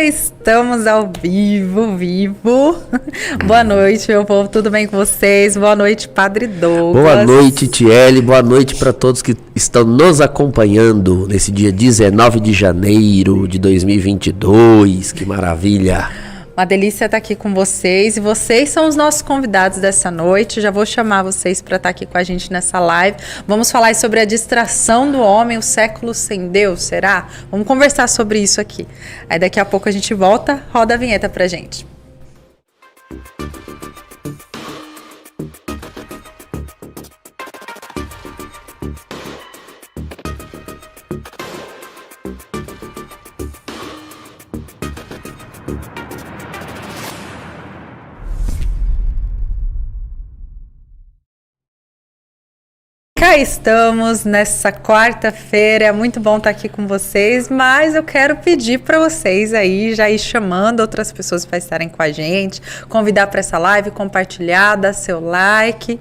Estamos ao vivo. Boa noite, meu povo, tudo bem com vocês? Boa noite, Padre Douglas. Boa noite, Tiele, boa noite para todos que estão nos acompanhando nesse dia 19 de janeiro de 2022, que maravilha! Uma delícia estar aqui com vocês, e vocês são os nossos convidados dessa noite. Já vou chamar vocês para estar aqui com a gente nessa live. Vamos falar sobre a distração do homem, o século sem Deus, será? Vamos conversar sobre isso aqui. Aí daqui a pouco a gente volta, roda a vinheta pra gente. Cá estamos nessa quarta-feira, é muito bom estar aqui com vocês, mas eu quero pedir para vocês aí já ir chamando outras pessoas para estarem com a gente, convidar para essa live, compartilhar, dar seu like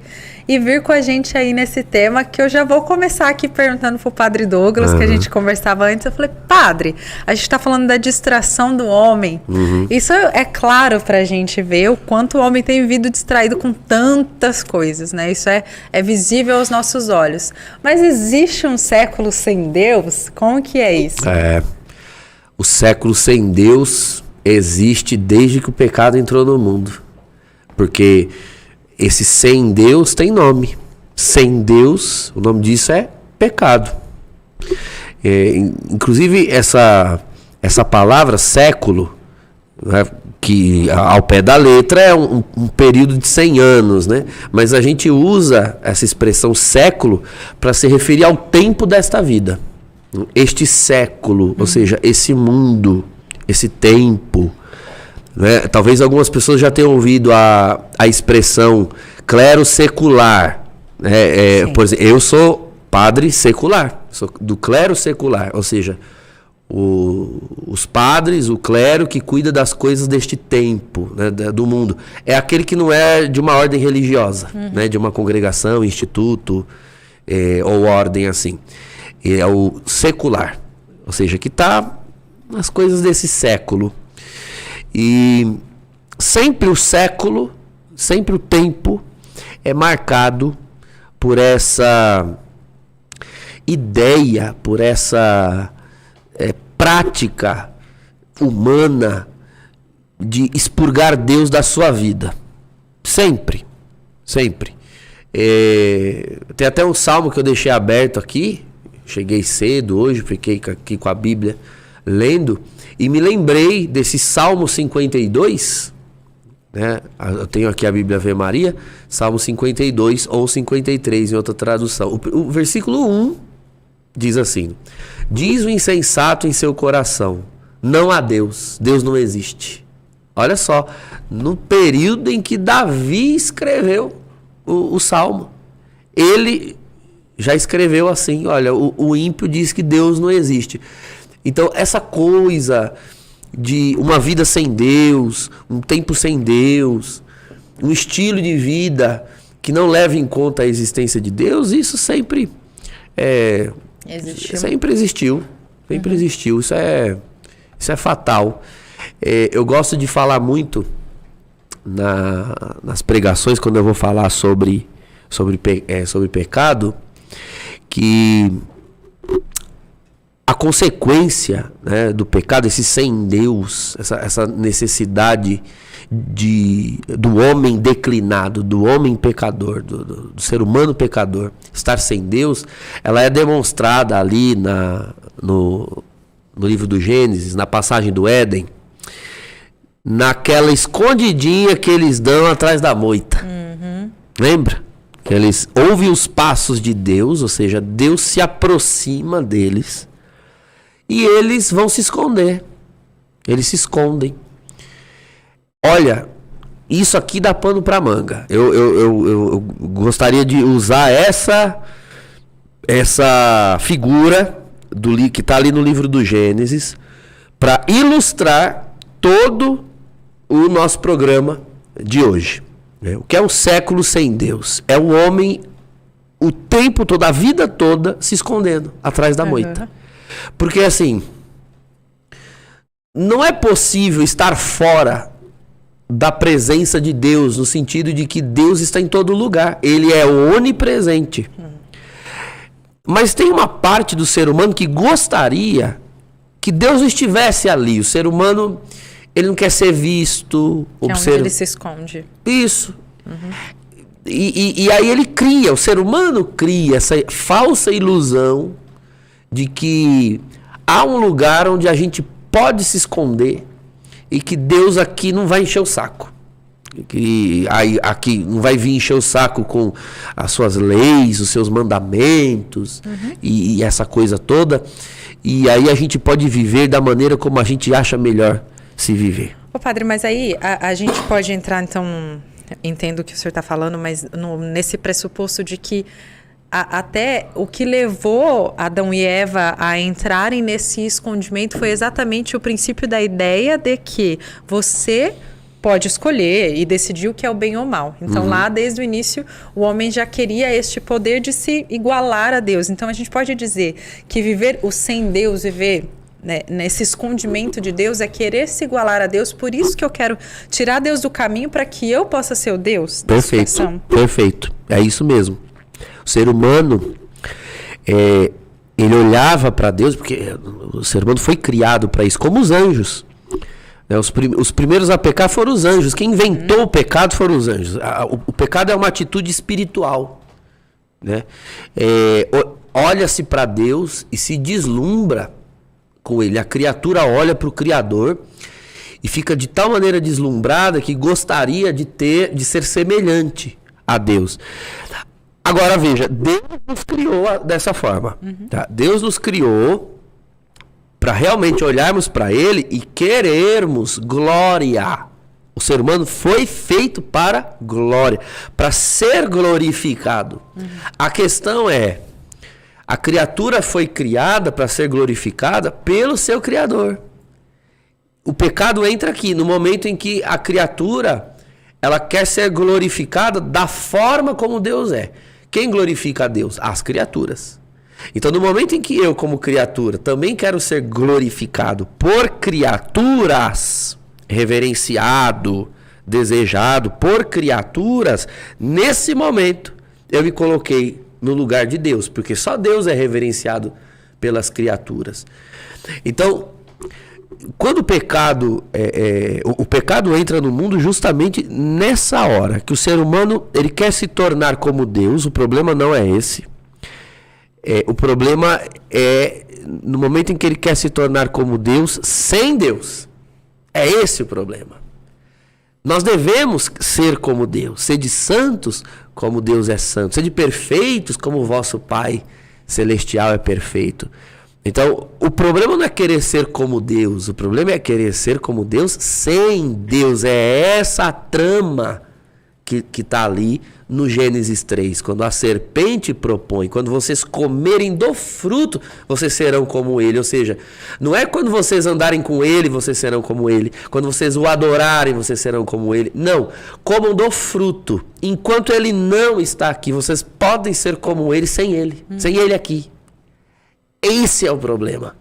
e vir com a gente aí nesse tema, que eu já vou começar aqui perguntando pro Padre Douglas, que a gente conversava antes. Eu falei, Padre, a gente está falando da distração do homem. Isso é claro para a gente ver o quanto o homem tem vivido distraído com tantas coisas, né? Isso é visível aos nossos olhos. Mas existe um século sem Deus? Como que é isso? O século sem Deus existe desde que o pecado entrou no mundo. Porque esse sem Deus tem nome. Sem Deus, o nome disso é pecado. Inclusive, essa palavra século, né, que ao pé da letra é um período de 100 anos, né? Mas a gente usa essa expressão século para se referir ao tempo desta vida. Este século, ou seja, esse mundo, esse tempo, né? Talvez algumas pessoas já tenham ouvido a expressão clero secular, né? Por exemplo, eu sou padre secular, sou do clero secular, ou seja, os padres, o clero que cuida das coisas deste tempo, né, do mundo. É aquele que não é de uma ordem religiosa, né, de uma congregação, instituto ou ordem assim. É o secular, ou seja, que está nas coisas desse século. E sempre o século, sempre o tempo é marcado por essa ideia, por essa prática humana de expurgar Deus da sua vida. Sempre. Sempre. Tem até um salmo que eu deixei aberto aqui. Cheguei cedo hoje, fiquei aqui com a Bíblia lendo. E me lembrei desse Salmo 52. Né? Eu tenho aqui a Bíblia Ave Maria. Salmo 52 ou 53 em outra tradução. O versículo 1 diz assim: diz o insensato em seu coração, não há Deus, Deus não existe. Olha só, no período em que Davi escreveu o Salmo, ele já escreveu assim, olha, o ímpio diz que Deus não existe. Então essa coisa de uma vida sem Deus, um tempo sem Deus, um estilo de vida que não leva em conta a existência de Deus, isso sempre sempre existiu. Sempre existiu. Isso Isso é fatal. Eu gosto de falar muito nas pregações, quando eu vou falar sobre pecado, que a consequência, né, do pecado, esse sem Deus, essa necessidade do homem declinado, do homem pecador, do ser humano pecador, estar sem Deus, ela é demonstrada ali no livro do Gênesis, na passagem do Éden, naquela escondidinha que eles dão atrás da moita. Lembra? Que eles ouvem os passos de Deus, ou seja, Deus se aproxima deles e eles vão se esconder. Eles se escondem. Olha, isso aqui dá pano pra manga. Eu gostaria de usar essa figura que está ali no livro do Gênesis para ilustrar todo o nosso programa de hoje. O que é um século sem Deus? É o homem o tempo todo, a vida toda, se escondendo atrás da moita. Porque assim, não é possível estar fora da presença de Deus, no sentido de que Deus está em todo lugar. Ele é onipresente. Mas tem uma parte do ser humano que gostaria que Deus estivesse ali. O ser humano, ele não quer ser visto. É onde ele se esconde. Isso. E aí o ser humano cria essa falsa ilusão de que há um lugar onde a gente pode se esconder e que Deus aqui não vai encher o saco. Que aqui não vai vir encher o saco com as suas leis, os seus mandamentos e essa coisa toda. E aí a gente pode viver da maneira como a gente acha melhor se viver. Ô padre, mas aí a gente pode entrar, então, entendo o que o senhor está falando, mas nesse pressuposto de que até o que levou Adão e Eva a entrarem nesse escondimento foi exatamente o princípio da ideia de que você pode escolher e decidir o que é o bem ou mal. Então, lá, desde o início, o homem já queria este poder de se igualar a Deus. Então, a gente pode dizer que viver o sem Deus, viver, né, nesse escondimento de Deus, é querer se igualar a Deus. Por isso que eu quero tirar Deus do caminho para que eu possa ser o Deus da situação. Perfeito. É isso mesmo. O ser humano, ele olhava para Deus, porque o ser humano foi criado para isso, como os anjos. Os primeiros a pecar foram os anjos. Quem inventou o pecado foram os anjos. O pecado é uma atitude espiritual, né? Olha-se para Deus e se deslumbra com ele. A criatura olha para o Criador e fica de tal maneira deslumbrada que gostaria de ser semelhante a Deus. Agora veja, Deus nos criou dessa forma. Tá? Deus nos criou para realmente olharmos para Ele e querermos glória. O ser humano foi feito para glória, para ser glorificado. A questão é, a criatura foi criada para ser glorificada pelo seu Criador. O pecado entra aqui, no momento em que a criatura, ela quer ser glorificada da forma como Deus é. Quem glorifica a Deus? As criaturas. Então, no momento em que eu, como criatura, também quero ser glorificado por criaturas, reverenciado, desejado por criaturas, nesse momento eu me coloquei no lugar de Deus, porque só Deus é reverenciado pelas criaturas. Então, quando o pecado entra no mundo justamente nessa hora, que o ser humano ele quer se tornar como Deus. O problema não é esse. O problema é no momento em que ele quer se tornar como Deus, sem Deus. É esse o problema. Nós devemos ser como Deus, ser de santos como Deus é santo, ser de perfeitos como o vosso Pai Celestial é perfeito. Então, o problema não é querer ser como Deus, o problema é querer ser como Deus sem Deus. É essa a trama que está ali no Gênesis 3, quando a serpente propõe, quando vocês comerem do fruto, vocês serão como ele. Ou seja, não é quando vocês andarem com ele, vocês serão como ele. Quando vocês o adorarem, vocês serão como ele. Não, comam do fruto. Enquanto ele não está aqui, vocês podem ser como ele sem ele aqui. Esse é o problema.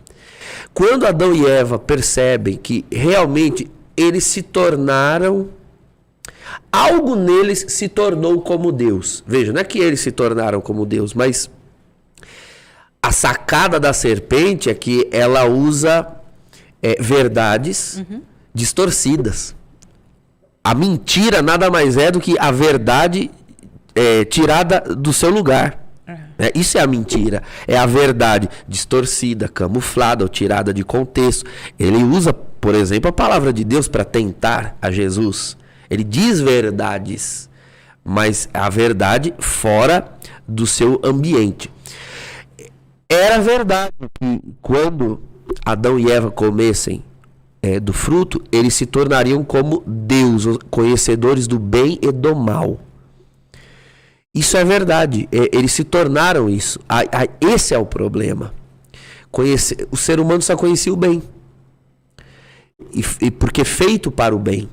Quando Adão e Eva percebem que realmente eles se tornaram, algo neles se tornou como Deus. Veja, não é que eles se tornaram como Deus, mas a sacada da serpente é que ela usa verdades distorcidas. A mentira nada mais é do que a verdade tirada do seu lugar. Isso é a mentira. É a verdade distorcida, camuflada ou tirada de contexto. Ele usa, por exemplo, a palavra de Deus para tentar a Jesus. Ele diz verdades, mas a verdade fora do seu ambiente. Era verdade que quando Adão e Eva comessem do fruto, eles se tornariam como Deus, conhecedores do bem e do mal. Isso é verdade, eles se tornaram isso. Esse é o problema. O ser humano só conhecia o bem. E porque feito para o bem.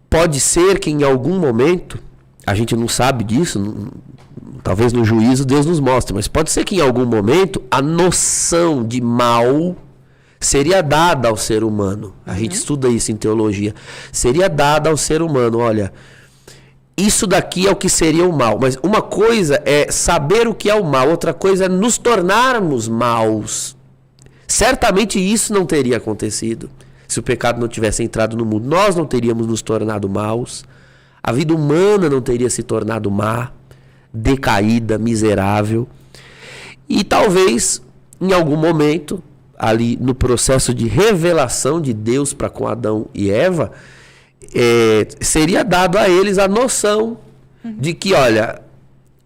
Pode ser que em algum momento, a gente não sabe disso, talvez no juízo Deus nos mostre, mas pode ser que em algum momento a noção de mal seria dada ao ser humano. A gente estuda isso em teologia. Seria dada ao ser humano, olha, isso daqui é o que seria o mal. Mas uma coisa é saber o que é o mal, outra coisa é nos tornarmos maus. Certamente isso não teria acontecido se o pecado não tivesse entrado no mundo. Nós não teríamos nos tornado maus. A vida humana não teria se tornado má, decaída, miserável. E talvez, em algum momento, ali no processo de revelação de Deus para com Adão e Eva, seria dado a eles a noção de que, olha,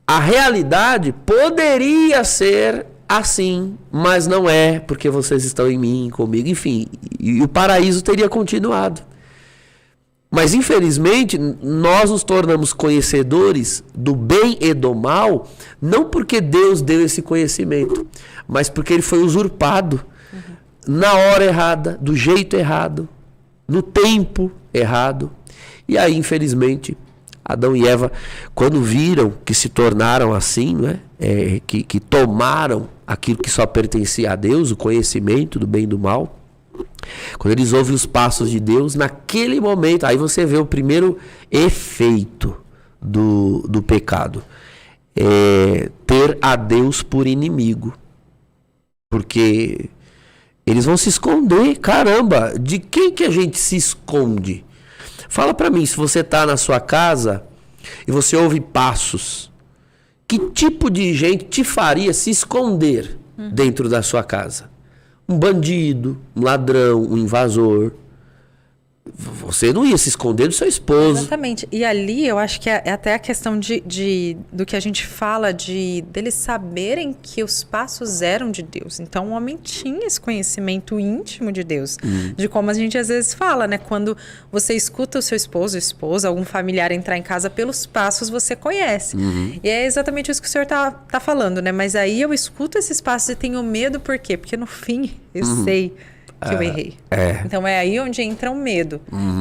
a realidade poderia ser assim, mas não é, porque vocês estão em mim, comigo, enfim, e o paraíso teria continuado. Mas, infelizmente, nós nos tornamos conhecedores do bem e do mal, não porque Deus deu esse conhecimento, mas porque ele foi usurpado na hora errada, do jeito errado, no tempo errado. E aí, infelizmente, Adão e Eva, quando viram que se tornaram assim, né, que tomaram aquilo que só pertencia a Deus, o conhecimento do bem e do mal, quando eles ouvem os passos de Deus, naquele momento, aí você vê o primeiro efeito do pecado. Ter a Deus por inimigo. Porque eles vão se esconder. Caramba, de quem que a gente se esconde? Fala pra mim, se você tá na sua casa e você ouve passos, que tipo de gente te faria se esconder dentro da sua casa? Um bandido, um ladrão, um invasor. Você não ia se esconder do seu esposo. Exatamente. E ali eu acho que é até a questão do que a gente fala deles saberem que os passos eram de Deus. Então o homem tinha esse conhecimento íntimo de Deus. De como a gente às vezes fala, né? Quando você escuta o seu esposo, esposa, algum familiar entrar em casa, pelos passos você conhece. E é exatamente isso que o senhor tá falando, né? Mas aí eu escuto esses passos e tenho medo, por quê? Porque no fim eu sei que eu errei. Então é aí onde entra o medo.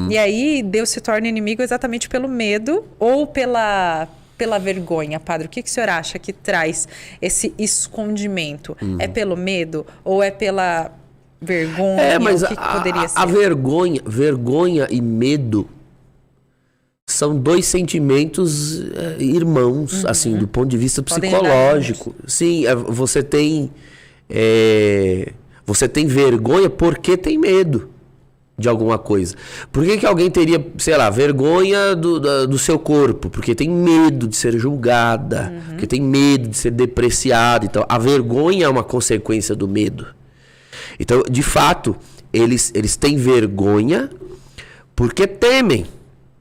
E aí Deus se torna inimigo exatamente pelo medo ou pela vergonha. Padre, o que o senhor acha que traz esse escondimento? É pelo medo ou é pela vergonha? Mas o que poderia ser? A vergonha e medo são dois sentimentos irmãos, assim, do ponto de vista psicológico. Sim, você tem vergonha porque tem medo de alguma coisa. Por que alguém teria, sei lá, vergonha do seu corpo? Porque tem medo de ser julgada, porque tem medo de ser depreciada. Então, a vergonha é uma consequência do medo. Então, de fato, eles têm vergonha porque temem,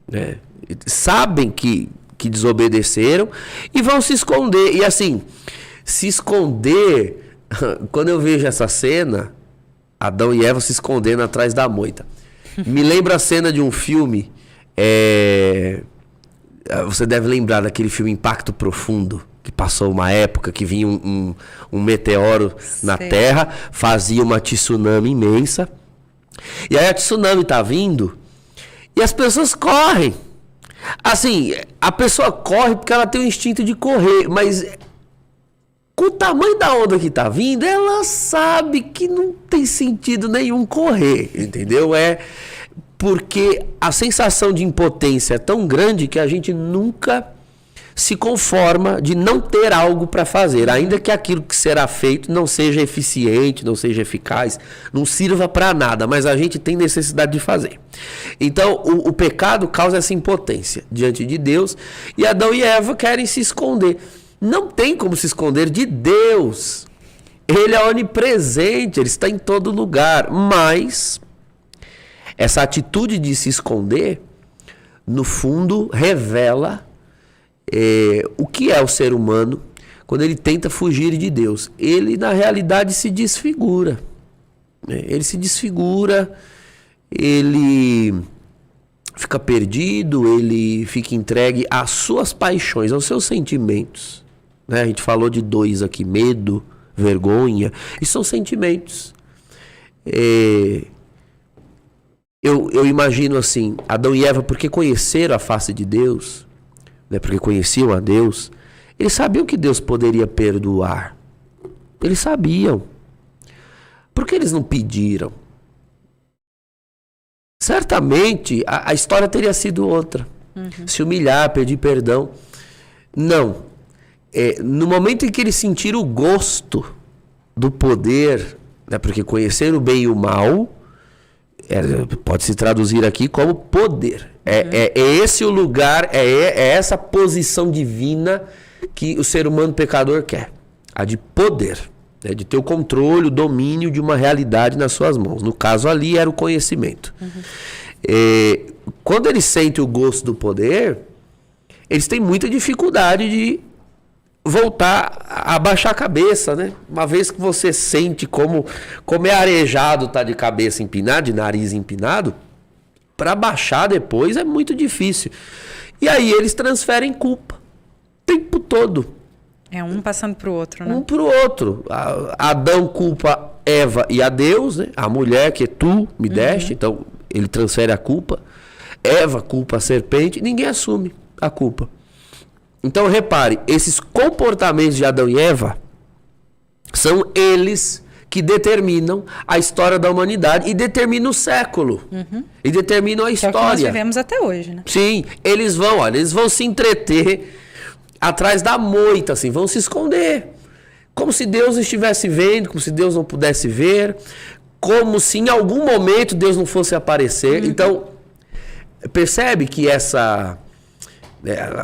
né? Sabem que desobedeceram e vão se esconder. E assim, se esconder... Quando eu vejo essa cena, Adão e Eva se escondendo atrás da moita, me lembra a cena de um filme, você deve lembrar daquele filme Impacto Profundo, que passou uma época que vinha um meteoro na Terra, fazia uma tsunami imensa, e aí a tsunami tá vindo e as pessoas correm. Assim, a pessoa corre porque ela tem o instinto de correr, mas com o tamanho da onda que tá vindo, ela sabe que não tem sentido nenhum correr, entendeu? É porque a sensação de impotência é tão grande que a gente nunca se conforma de não ter algo para fazer, ainda que aquilo que será feito não seja eficiente, não seja eficaz, não sirva para nada, mas a gente tem necessidade de fazer. Então, o pecado causa essa impotência diante de Deus, e Adão e Eva querem se esconder. Não tem como se esconder de Deus. Ele é onipresente, ele está em todo lugar, mas essa atitude de se esconder, no fundo, revela o que é o ser humano quando ele tenta fugir de Deus. Ele, na realidade, se desfigura. Ele se desfigura, ele fica perdido, ele fica entregue às suas paixões, aos seus sentimentos. A gente falou de 2 aqui, medo, vergonha, e são sentimentos. Eu imagino assim, Adão e Eva, porque conheceram a face de Deus, porque conheciam a Deus, eles sabiam que Deus poderia perdoar. Eles sabiam. Por que eles não pediram? Certamente a história teria sido outra. Se humilhar, pedir perdão. Não. No momento em que eles sentiram o gosto do poder, porque conhecer o bem e o mal pode se traduzir aqui como poder. É esse o lugar, é essa posição divina que o ser humano pecador quer. A de poder, de ter o controle, o domínio de uma realidade nas suas mãos. No caso ali era o conhecimento. Quando eles sentem o gosto do poder, eles têm muita dificuldade de voltar a baixar a cabeça, né? Uma vez que você sente como é arejado tá de cabeça empinada, de nariz empinado, para baixar depois é muito difícil. E aí eles transferem culpa o tempo todo. É um passando pro outro, né? Um pro outro. Adão culpa Eva e a Deus, né? A mulher que tu me deste, então ele transfere a culpa. Eva culpa a serpente, ninguém assume a culpa. Então repare, esses comportamentos de Adão e Eva são eles que determinam a história da humanidade e determinam o século. E determinam a história. É o que nós vivemos até hoje, né? Sim, eles vão se entreter atrás da moita, assim, vão se esconder. Como se Deus estivesse vendo, como se Deus não pudesse ver, como se em algum momento Deus não fosse aparecer. Então, percebe que a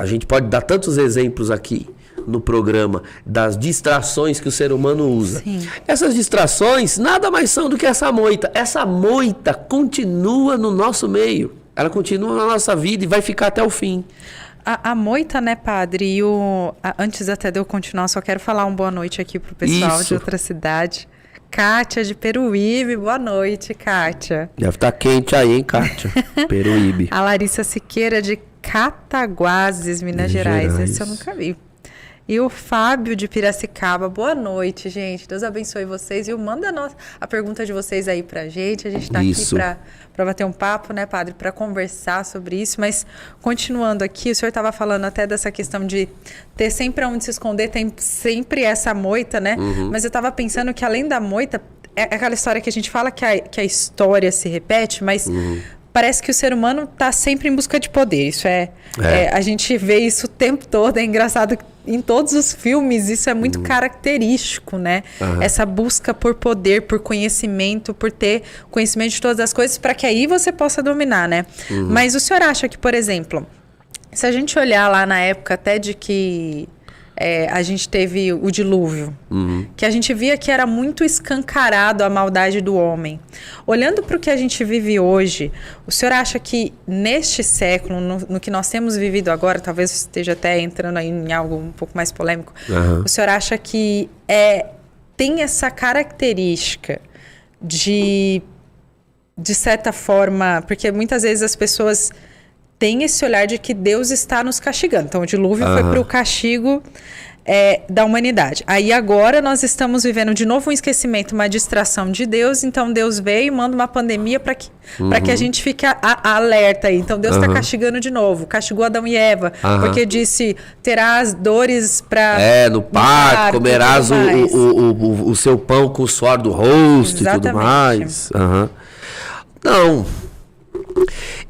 gente pode dar tantos exemplos aqui no programa das distrações que o ser humano usa. Sim. Essas distrações nada mais são do que essa moita. Essa moita continua no nosso meio. Ela continua na nossa vida e vai ficar até o fim. A moita, né, padre? Antes até de eu continuar, só quero falar uma boa noite aqui pro pessoal de outra cidade. Kátia de Peruíbe, boa noite, Kátia. Deve estar quente aí, hein, Kátia? Peruíbe. A Larissa Siqueira de Cataguases, Minas Gerais. Esse eu nunca vi. E o Fábio de Piracicaba, boa noite, gente. Deus abençoe vocês. E manda a pergunta de vocês aí pra gente. A gente tá aqui para bater um papo, né, padre? Para conversar sobre isso. Mas, continuando aqui, o senhor estava falando até dessa questão de ter sempre onde se esconder, tem sempre essa moita, né? Mas eu estava pensando que, além da moita, é aquela história que a gente fala que a história se repete, mas parece que o ser humano está sempre em busca de poder. Isso a gente vê isso o tempo todo. É engraçado que em todos os filmes isso é muito característico, né? Essa busca por poder, por conhecimento, por ter conhecimento de todas as coisas, para que aí você possa dominar, né? Mas o senhor acha que, por exemplo, se a gente olhar lá na época até de que a gente teve o dilúvio, que a gente via que era muito escancarado a maldade do homem. Olhando para o que a gente vive hoje, o senhor acha que neste século, no que nós temos vivido agora, talvez esteja até entrando aí em algo um pouco mais polêmico, o senhor acha que tem essa característica de certa forma, porque muitas vezes as pessoas têm esse olhar de que Deus está nos castigando. Então o dilúvio foi para o castigo da humanidade. Aí agora nós estamos vivendo de novo um esquecimento, uma distração de Deus. Então Deus veio e manda uma pandemia para que a gente fique alerta aí. Então Deus está castigando de novo. Castigou Adão e Eva, porque disse, terás dores para... no parto, comerás o seu pão com o suor do rosto. Exatamente. E tudo mais. Não...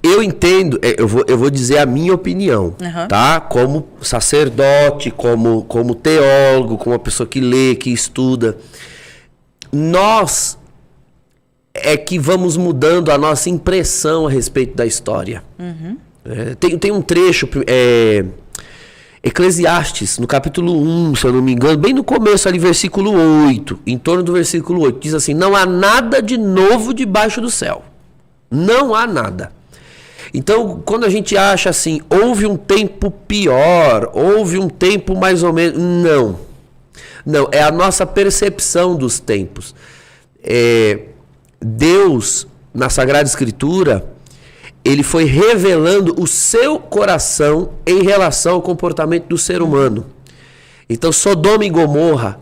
Eu entendo, eu vou dizer a minha opinião, tá? Como sacerdote, como teólogo, como uma pessoa que lê, que estuda. Nós é que vamos mudando a nossa impressão a respeito da história. Tem um trecho, Eclesiastes, no capítulo 1, se eu não me engano, bem no começo ali, versículo 8, em torno do versículo 8, diz assim, não há nada de novo debaixo do céu. Não há nada. Então, quando a gente acha assim, houve um tempo pior, houve um tempo mais ou menos... Não, é a nossa percepção dos tempos. Deus, na Sagrada Escritura, ele foi revelando o seu coração em relação ao comportamento do ser humano. Então, Sodoma e Gomorra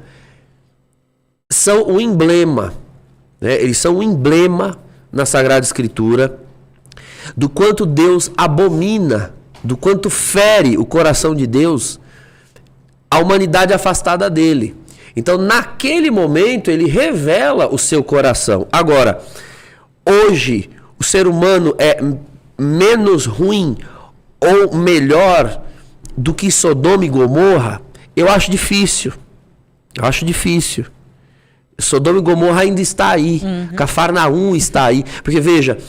são um emblema, né? Eles são um emblema na Sagrada Escritura, do quanto Deus abomina, do quanto fere o coração de Deus a humanidade afastada dele. Então, naquele momento, ele revela o seu coração. Agora, hoje, o ser humano é menos ruim ou melhor do que Sodoma e Gomorra? Eu acho difícil. Sodoma e Gomorra ainda está aí. Cafarnaum está aí. Porque, veja,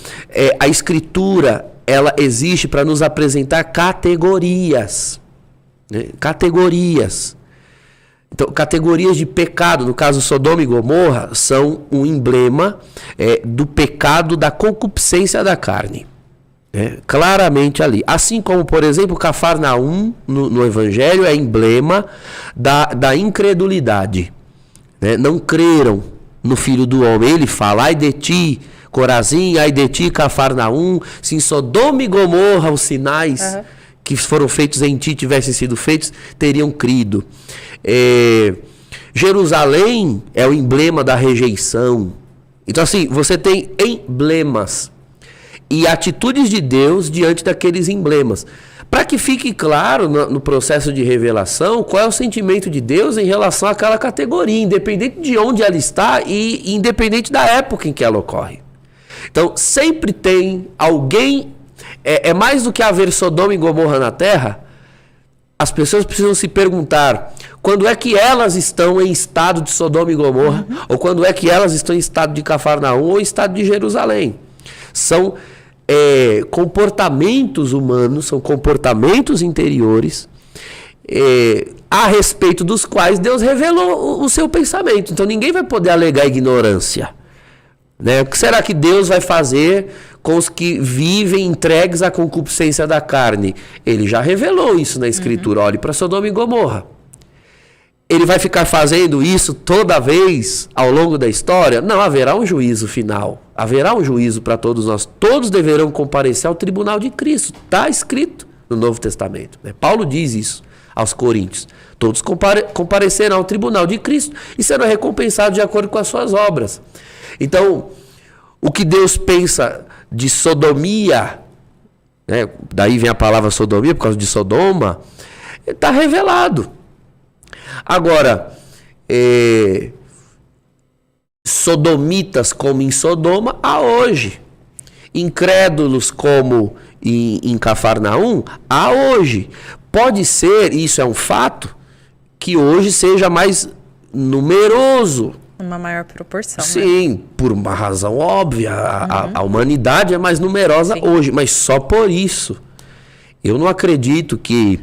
a Escritura, ela existe para nos apresentar categorias. Né? Categorias. Então, categorias de pecado, no caso Sodoma e Gomorra, são um emblema do pecado da concupiscência da carne. Claramente ali. Assim como, por exemplo, Cafarnaum, no Evangelho, é emblema da incredulidade. Não creram no Filho do Homem. Ele fala, ai de ti, Corazim, ai de ti, Cafarnaum, se em Sodoma e Gomorra os sinais que foram feitos em ti tivessem sido feitos, teriam crido. Jerusalém é o emblema da rejeição. Então, assim, você tem emblemas e atitudes de Deus diante daqueles emblemas. Para que fique claro no processo de revelação qual é o sentimento de Deus em relação àquela categoria, independente de onde ela está e independente da época em que ela ocorre. Então, sempre tem alguém... É mais do que haver Sodoma e Gomorra na Terra, as pessoas precisam se perguntar quando é que elas estão em estado de Sodoma e Gomorra, ou quando é que elas estão em estado de Cafarnaum ou em estado de Jerusalém. São... comportamentos humanos, são comportamentos interiores a respeito dos quais Deus revelou o seu pensamento. Então ninguém vai poder alegar ignorância, né? O que será que Deus vai fazer com os que vivem entregues à concupiscência da carne? Ele já revelou isso na Escritura. Olhe para Sodoma e Gomorra. Ele vai ficar fazendo isso toda vez ao longo da história? Não, haverá um juízo final. Haverá um juízo para todos nós. Todos deverão comparecer ao tribunal de Cristo. Está escrito no Novo Testamento. Né? Paulo diz isso aos Coríntios. Todos comparecerão ao tribunal de Cristo e serão recompensados de acordo com as suas obras. Então, o que Deus pensa de sodomia, né? Daí vem a palavra sodomia por causa de Sodoma, está revelado. Agora, sodomitas como em Sodoma, há hoje. Incrédulos como em Cafarnaum, há hoje. Pode ser, isso é um fato, que hoje seja mais numeroso. Uma maior proporção. Sim, né? Por uma razão óbvia. A humanidade é mais numerosa hoje, mas só por isso. Eu não acredito que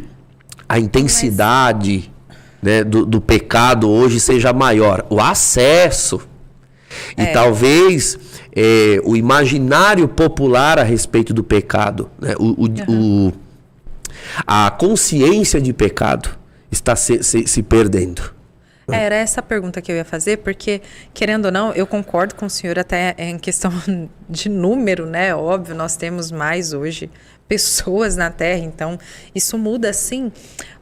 a intensidade... né, do pecado hoje seja maior. O acesso e talvez o imaginário popular a respeito do pecado, né, a consciência de pecado está se perdendo. Era essa a pergunta que eu ia fazer, porque, querendo ou não, eu concordo com o senhor até em questão de número, né? Óbvio, nós temos mais hoje pessoas na Terra, então isso muda sim.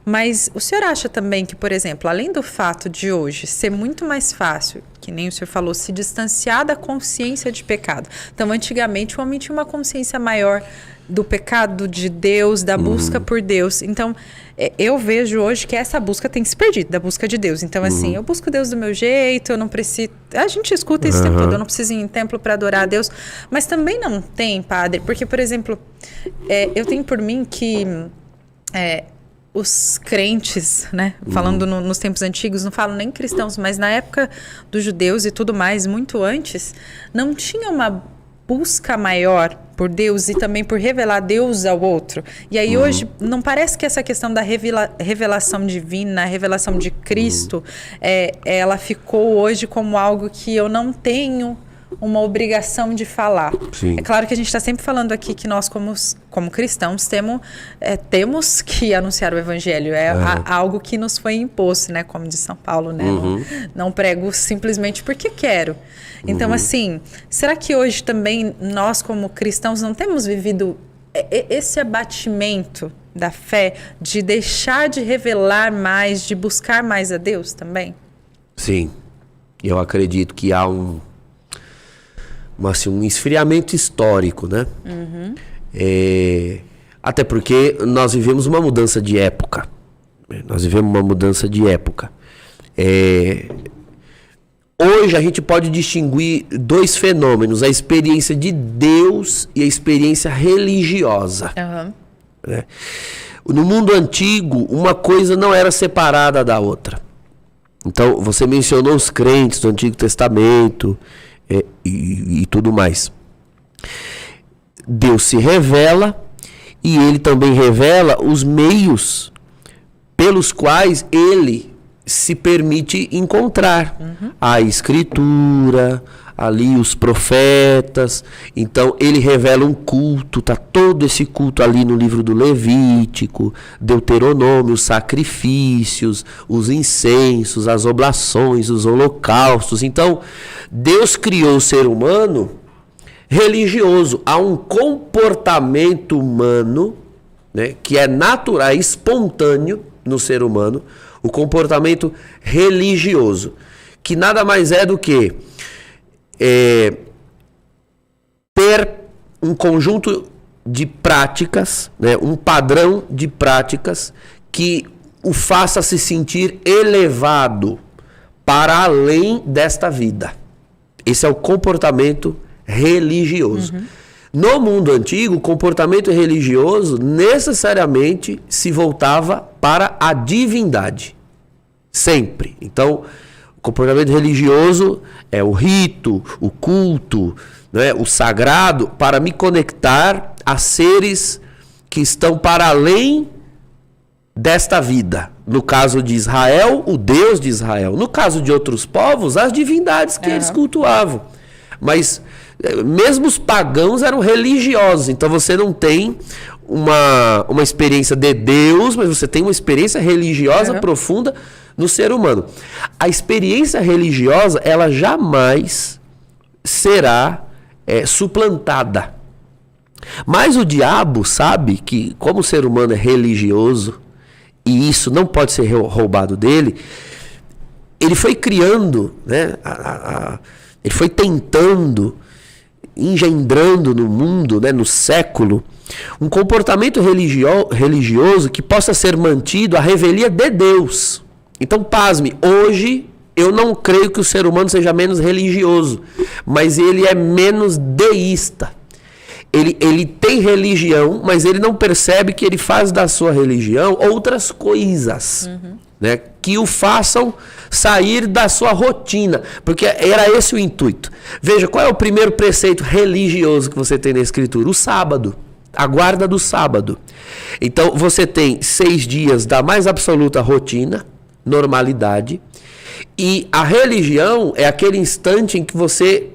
Mas o senhor acha também que, por exemplo, além do fato de hoje ser muito mais fácil, que nem o senhor falou, se distanciar da consciência de pecado. Então, antigamente, o homem tinha uma consciência maior do pecado de Deus, da busca por Deus. Então, eu vejo hoje que essa busca tem se perdido, da busca de Deus. Então, assim, eu busco Deus do meu jeito, eu não preciso... A gente escuta isso o tempo todo, eu não preciso ir em templo para adorar a Deus. Mas também não tem, padre, porque, por exemplo, eu tenho por mim que... os crentes, né, falando nos tempos antigos, não falo nem cristãos, mas na época dos judeus e tudo mais, muito antes, não tinha uma busca maior por Deus e também por revelar Deus ao outro. E aí hoje, não parece que essa questão da revelação divina, a revelação de Cristo, ela ficou hoje como algo que eu não tenho uma obrigação de falar. Sim. É claro que a gente está sempre falando aqui que nós, como cristãos, temos que anunciar o evangelho. Algo que nos foi imposto, né? Como diz São Paulo, né? Não prego simplesmente porque quero. Então, assim, será que hoje também nós, como cristãos, não temos vivido esse abatimento da fé de deixar de revelar mais, de buscar mais a Deus também? Sim. Eu acredito que há um esfriamento histórico, né? Até porque nós vivemos uma mudança de época. Hoje a gente pode distinguir dois fenômenos, a experiência de Deus e a experiência religiosa. Né? No mundo antigo, uma coisa não era separada da outra. Então, você mencionou os crentes do Antigo Testamento, e tudo mais. Deus se revela e ele também revela os meios pelos quais ele se permite encontrar a escritura, ali os profetas. Então ele revela um culto, tá todo esse culto ali no livro do Levítico, Deuteronômio, os sacrifícios, os incensos, as oblações, os holocaustos. Então Deus criou o ser humano religioso. Há um comportamento humano, né, que é natural, espontâneo no ser humano, o comportamento religioso, que nada mais é do que ter um conjunto de práticas, né, um padrão de práticas que o faça se sentir elevado para além desta vida. Esse é o comportamento religioso. No mundo antigo, o comportamento religioso necessariamente se voltava para a divindade. Sempre. Então, o comportamento religioso é o rito, o culto, né, o sagrado, para me conectar a seres que estão para além desta vida. No caso de Israel, o Deus de Israel. No caso de outros povos, as divindades que eles cultuavam. Mas mesmo os pagãos eram religiosos. Então você não tem uma experiência de Deus, mas você tem uma experiência religiosa profunda no ser humano. A experiência religiosa, ela jamais será suplantada. Mas o diabo sabe que, como o ser humano é religioso, e isso não pode ser roubado dele, ele foi criando, né, ele foi tentando, engendrando no mundo, né, no século, um comportamento religioso que possa ser mantido à revelia de Deus. Então, pasme, hoje eu não creio que o ser humano seja menos religioso, mas ele é menos deísta. Ele tem religião, mas ele não percebe que ele faz da sua religião outras coisas, né, que o façam sair da sua rotina, porque era esse o intuito. Veja, qual é o primeiro preceito religioso que você tem na Escritura? O sábado, a guarda do sábado. Então você tem 6 dias da mais absoluta rotina, normalidade, e a religião é aquele instante em que você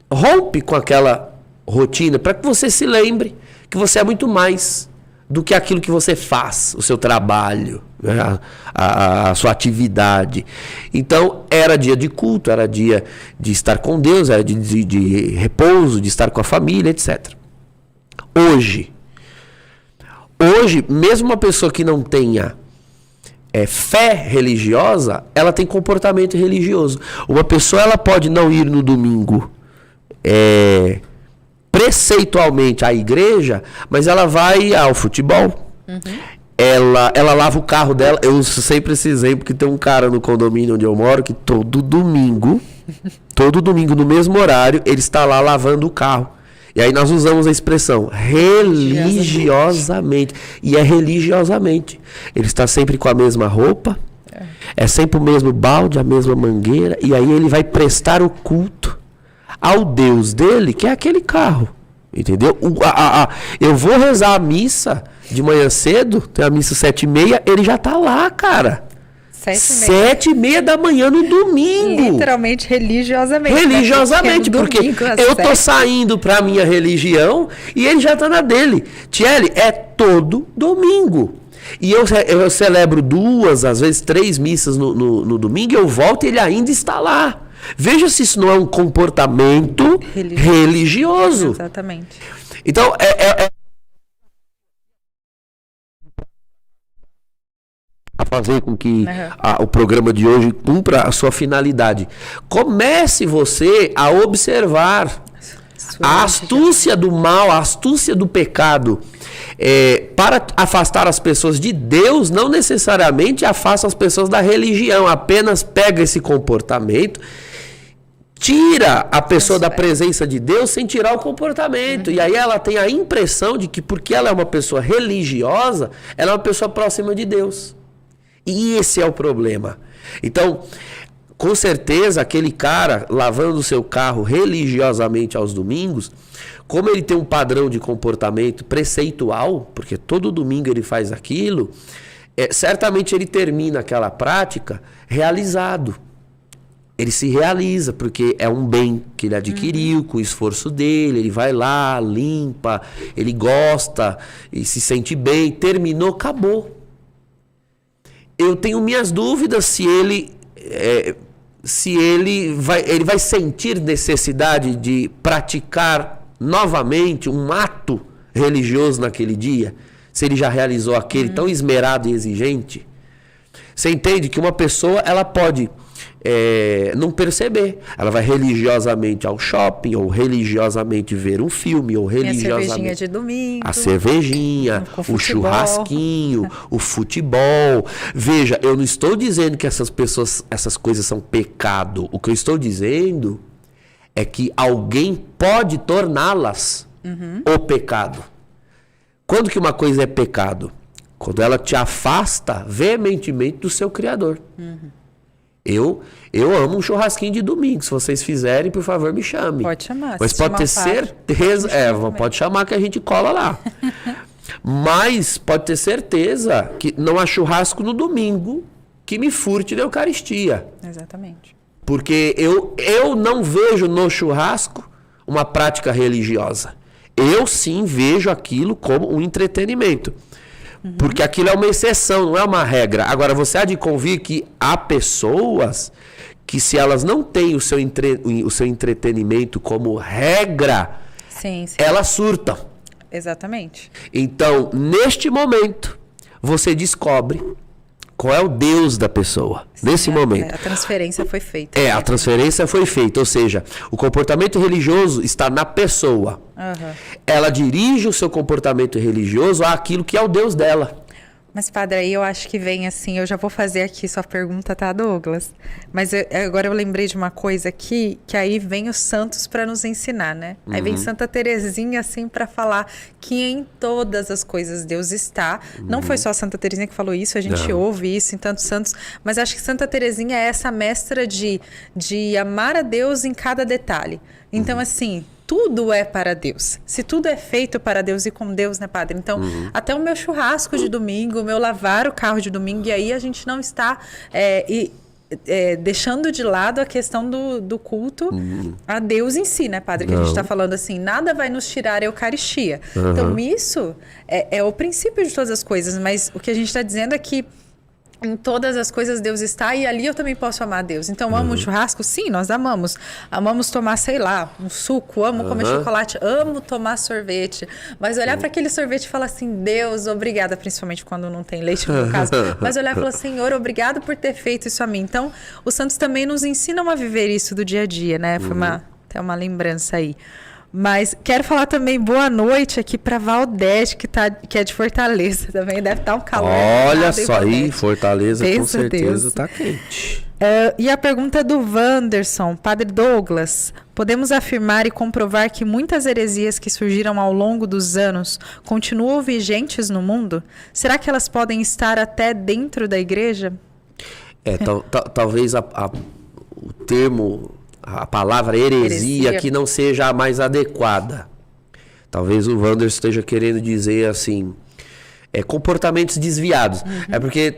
rompe com aquela rotina, para que você se lembre que você é muito mais do que aquilo que você faz, o seu trabalho, né, a sua atividade. Então, era dia de culto, era dia de estar com Deus, era de repouso, de estar com a família, etc. Hoje, Hoje, mesmo uma pessoa que não tenha fé religiosa, ela tem comportamento religioso. Uma pessoa, ela pode não ir no domingo preceitualmente à igreja, mas ela vai ao futebol. Ela lava o carro dela. Eu uso sempre esse exemplo que tem um cara no condomínio onde eu moro que todo domingo no mesmo horário, ele está lá lavando o carro. E aí nós usamos a expressão religiosamente. E é religiosamente. Ele está sempre com a mesma roupa, é sempre o mesmo balde, a mesma mangueira, e aí ele vai prestar o culto ao Deus dele, que é aquele carro. Entendeu? Eu vou rezar a missa de manhã cedo, tem a missa 7h30, ele já tá lá, cara. 7h30 da manhã no domingo. Literalmente, religiosamente. Religiosamente, porque eu tô saindo pra minha religião e ele já tá na dele. Tiele, é todo domingo. E eu celebro 2, às vezes 3 missas no domingo, eu volto e ele ainda está lá. Veja se isso não é um comportamento religioso. Exatamente. Então, a fazer com que o programa de hoje cumpra a sua finalidade. Comece você a observar a astúcia do mal, a astúcia do pecado. Para afastar as pessoas de Deus, não necessariamente afasta as pessoas da religião, apenas pega esse comportamento, tira a pessoa da presença de Deus sem tirar o comportamento. E aí ela tem a impressão de que porque ela é uma pessoa religiosa, ela é uma pessoa próxima de Deus. E esse é o problema. Então, com certeza, aquele cara lavando o seu carro religiosamente aos domingos, como ele tem um padrão de comportamento preceitual, porque todo domingo ele faz aquilo, certamente ele termina aquela prática realizado. Ele se realiza, porque é um bem que ele adquiriu com o esforço dele, ele vai lá, limpa, ele gosta e se sente bem, terminou, acabou. Eu tenho minhas dúvidas se ele vai sentir necessidade de praticar novamente um ato religioso naquele dia, se ele já realizou aquele tão esmerado e exigente. Você entende que uma pessoa, ela pode não perceber. Ela vai religiosamente ao shopping, ou religiosamente ver um filme, ou religiosamente... a cervejinha de domingo. A cervejinha, o churrasquinho, o futebol. Veja, eu não estou dizendo que essas coisas são pecado. O que eu estou dizendo é que alguém pode torná-las o pecado. Quando que uma coisa é pecado? Quando ela te afasta veementemente do seu Criador. Eu amo um churrasquinho de domingo. Se vocês fizerem, por favor, me chame. Pode chamar. Mas pode ter certeza... pode chamar que a gente cola lá. Mas pode ter certeza que não há churrasco no domingo que me furte da Eucaristia. Exatamente. Porque eu não vejo no churrasco uma prática religiosa. Eu sim vejo aquilo como um entretenimento. Porque aquilo é uma exceção, não é uma regra. Agora, você há de convir que há pessoas que, se elas não têm o seu entretenimento como regra, elas surtam. Exatamente. Então, neste momento, você descobre qual é o Deus da pessoa. Nesse momento. A transferência foi feita. A transferência foi feita. Ou seja, o comportamento religioso está na pessoa. Ela dirige o seu comportamento religioso àquilo que é o Deus dela. Mas, padre, aí eu acho que vem assim, eu já vou fazer aqui sua pergunta, tá, Douglas? Mas agora eu lembrei de uma coisa aqui, que aí vem os santos para nos ensinar, né? Aí vem Santa Teresinha, assim, para falar que em todas as coisas Deus está. Não foi só Santa Teresinha que falou isso, a gente ouve isso em tantos santos, mas acho que Santa Teresinha é essa mestra de amar a Deus em cada detalhe. Então, assim... tudo é para Deus. Se tudo é feito para Deus e com Deus, né, padre? Então, até o meu churrasco de domingo, o meu lavar o carro de domingo, e aí a gente não está deixando de lado a questão do culto a Deus em si, né, padre? Que a gente está falando assim, nada vai nos tirar a Eucaristia. Então, isso é o princípio de todas as coisas, mas o que a gente está dizendo é que em todas as coisas Deus está e ali eu também posso amar Deus. Então, amo o churrasco? Sim, nós amamos. Amamos tomar, sei lá, um suco, amo comer chocolate, amo tomar sorvete. Mas olhar para aquele sorvete e falar assim, Deus, obrigada, principalmente quando não tem leite, no caso. Mas olhar e falar, Senhor, obrigado por ter feito isso a mim. Então, os santos também nos ensinam a viver isso do dia a dia, né? Foi até uma lembrança aí. Mas quero falar também boa noite aqui para Valdete, que é de Fortaleza também. Deve estar um calor. Olha só aí, Fortaleza com certeza está quente. E a pergunta do Wanderson, Padre Douglas. Podemos afirmar e comprovar que muitas heresias que surgiram ao longo dos anos continuam vigentes no mundo? Será que elas podem estar até dentro da igreja? Talvez o termo... A palavra heresia que não seja a mais adequada. Talvez o Wander esteja querendo dizer assim, comportamentos desviados. É porque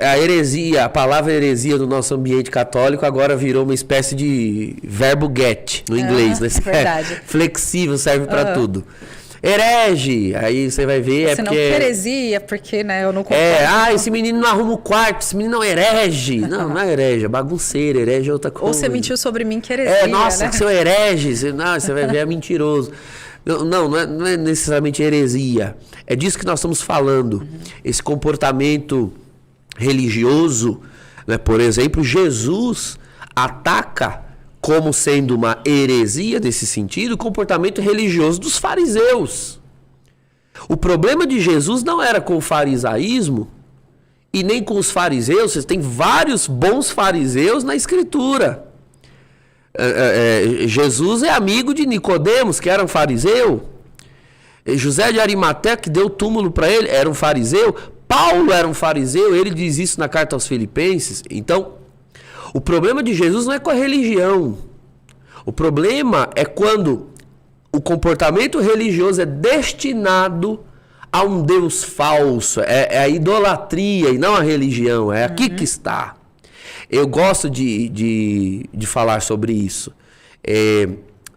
a heresia, a palavra heresia do nosso ambiente católico agora virou uma espécie de verbo get no inglês, né? Verdade. Flexível, serve para tudo. Herege, aí você vai ver, porque... heresia, porque, né, eu não concordo. Esse menino não arruma o quarto, esse menino não é herege. Não é herege, é bagunceiro, herege é outra coisa. Ou você mentiu sobre mim que heresia, nossa, né? que seu herege, você vai ver, é mentiroso. Não é necessariamente heresia. É disso que nós estamos falando. Esse comportamento religioso, né? Por exemplo, Jesus ataca como sendo uma heresia nesse sentido, o comportamento religioso dos fariseus. O problema de Jesus não era com o farisaísmo e nem com os fariseus. Vocês têm vários bons fariseus na Escritura. Jesus é amigo de Nicodemos, que era um fariseu. José de Arimateia, que deu túmulo para ele, era um fariseu. Paulo era um fariseu, ele diz isso na carta aos Filipenses. Então, o problema de Jesus não é com a religião. O problema é quando o comportamento religioso é destinado a um Deus falso. É a idolatria e não a religião. É aqui que está. Eu gosto de falar sobre isso.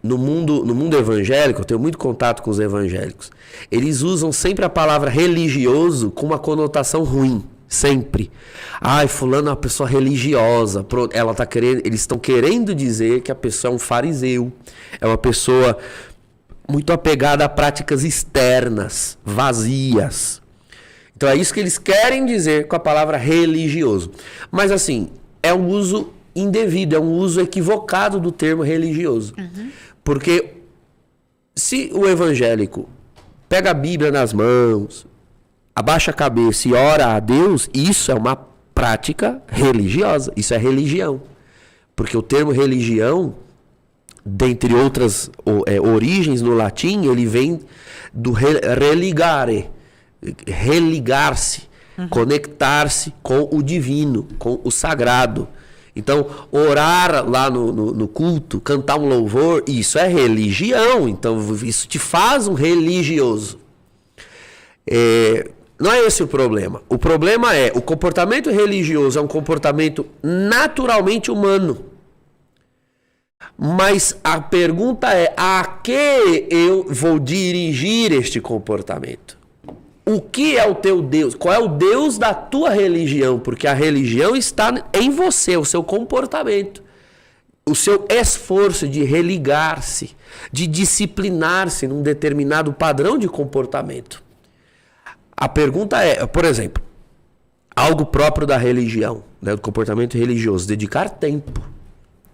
No mundo evangélico, eu tenho muito contato com os evangélicos. Eles usam sempre a palavra religioso com uma conotação ruim. Sempre. Fulano é uma pessoa religiosa. Eles estão querendo dizer que a pessoa é um fariseu. É uma pessoa muito apegada a práticas externas, vazias. Então é isso que eles querem dizer com a palavra religioso. Mas assim, é um uso indevido, é um uso equivocado do termo religioso. Porque se o evangélico pega a Bíblia nas mãos, abaixa a cabeça e ora a Deus, isso é uma prática religiosa. Isso é religião. Porque o termo religião, dentre outras origens no latim, ele vem do religare, religar-se, conectar-se com o divino, com o sagrado. Então, orar lá no culto, cantar um louvor, isso é religião. Então, isso te faz um religioso. Não é esse o problema. O problema é, o comportamento religioso é um comportamento naturalmente humano. Mas a pergunta é, a que eu vou dirigir este comportamento? O que é o teu Deus? Qual é o Deus da tua religião? Porque a religião está em você, o seu comportamento. O seu esforço de religar-se, de disciplinar-se num determinado padrão de comportamento. A pergunta é, por exemplo, algo próprio da religião, né, do comportamento religioso, dedicar tempo.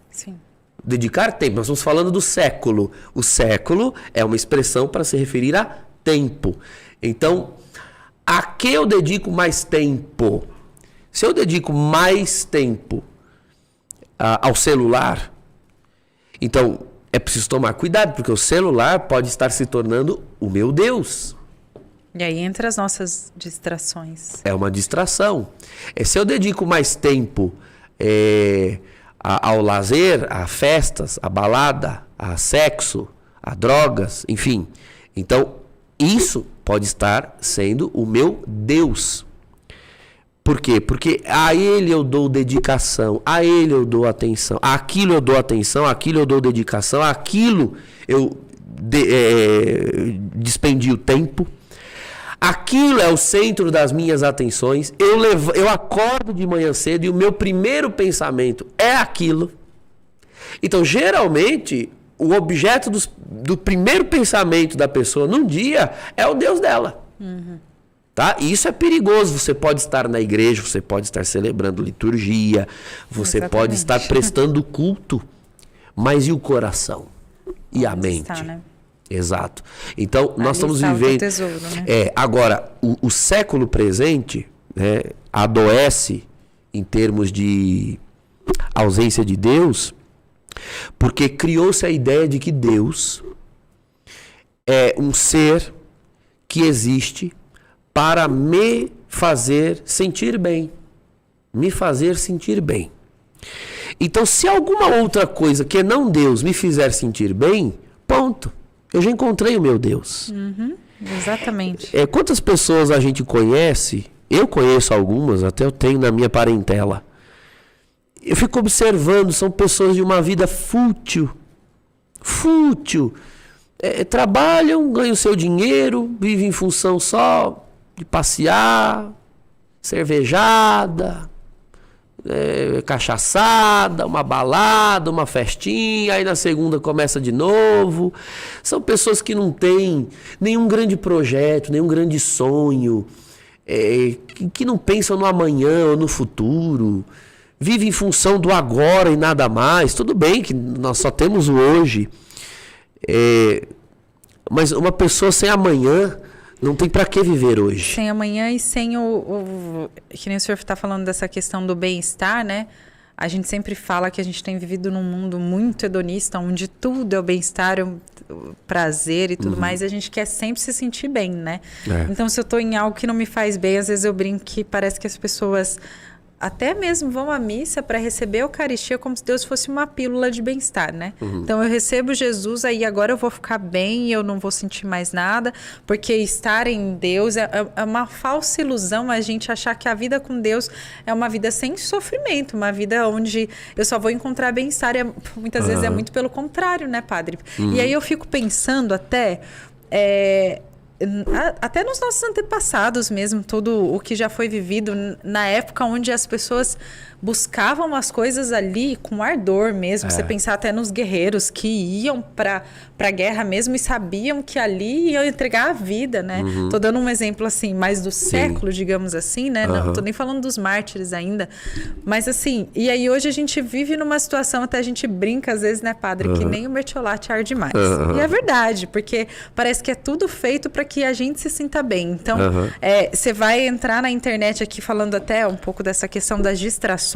Sim. Dedicar tempo, nós estamos falando do século. O século é uma expressão para se referir a tempo. Então, a que eu dedico mais tempo? Se eu dedico mais tempo ao celular, então é preciso tomar cuidado, porque o celular pode estar se tornando o meu Deus. E aí entra as nossas distrações. É uma distração. Se eu dedico mais tempo ao lazer, a festas, a balada, a sexo, a drogas, enfim. Então, isso pode estar sendo o meu Deus. Por quê? Porque a ele eu dou dedicação, a ele eu dou atenção, aquilo eu dou atenção, aquilo eu dou dedicação, aquilo eu despendio tempo. Aquilo é o centro das minhas atenções. Eu acordo de manhã cedo e o meu primeiro pensamento é aquilo. Então, geralmente, o objeto do primeiro pensamento da pessoa num dia é o Deus dela. Tá? E isso é perigoso. Você pode estar na igreja, você pode estar celebrando liturgia, você pode estar prestando culto. Mas e o coração? E a mente? Está, né? Exato. Então, nós estamos vivendo... Tesouro, né? Agora, o século presente, né, adoece em termos de ausência de Deus, porque criou-se a ideia de que Deus é um ser que existe para me fazer sentir bem. Me fazer sentir bem. Então, se alguma outra coisa que não Deus me fizer sentir bem, ponto. Eu já encontrei o meu Deus. Exatamente. Quantas pessoas a gente conhece? Eu conheço algumas, até eu tenho na minha parentela. Eu fico observando, são pessoas de uma vida fútil. Fútil. Trabalham, ganham seu dinheiro, vivem em função só de passear, cervejada, cachaçada, uma balada, uma festinha, aí na segunda começa de novo. São pessoas que não têm nenhum grande projeto, nenhum grande sonho, que não pensam no amanhã ou no futuro, vivem em função do agora e nada mais. Tudo bem que nós só temos o hoje, mas uma pessoa sem amanhã não tem para que viver hoje. Sem amanhã e sem que nem o senhor está falando dessa questão do bem-estar, né? A gente sempre fala que a gente tem vivido num mundo muito hedonista, onde tudo é o bem-estar, o prazer e tudo mais, e a gente quer sempre se sentir bem, né? Então, se eu estou em algo que não me faz bem, às vezes eu brinco que parece que as pessoas até mesmo vão à missa para receber a Eucaristia como se Deus fosse uma pílula de bem-estar, né? Então eu recebo Jesus, aí agora eu vou ficar bem e eu não vou sentir mais nada, porque estar em Deus é uma falsa ilusão a gente achar que a vida com Deus é uma vida sem sofrimento, uma vida onde eu só vou encontrar bem-estar. Muitas vezes é muito pelo contrário, né, padre? E aí eu fico pensando até nos nossos antepassados mesmo, tudo o que já foi vivido na época onde as pessoas buscavam as coisas ali com ardor mesmo. Você pensar até nos guerreiros que iam para a guerra mesmo e sabiam que ali iam entregar a vida, né? Tô dando um exemplo assim, mais do século, digamos assim, né? Não tô nem falando dos mártires ainda. Mas assim, e aí hoje a gente vive numa situação, até a gente brinca às vezes, né, padre, que nem o mertiolate arde mais. E é verdade, porque parece que é tudo feito para que a gente se sinta bem. Então, você vai entrar na internet aqui falando até um pouco dessa questão das distrações,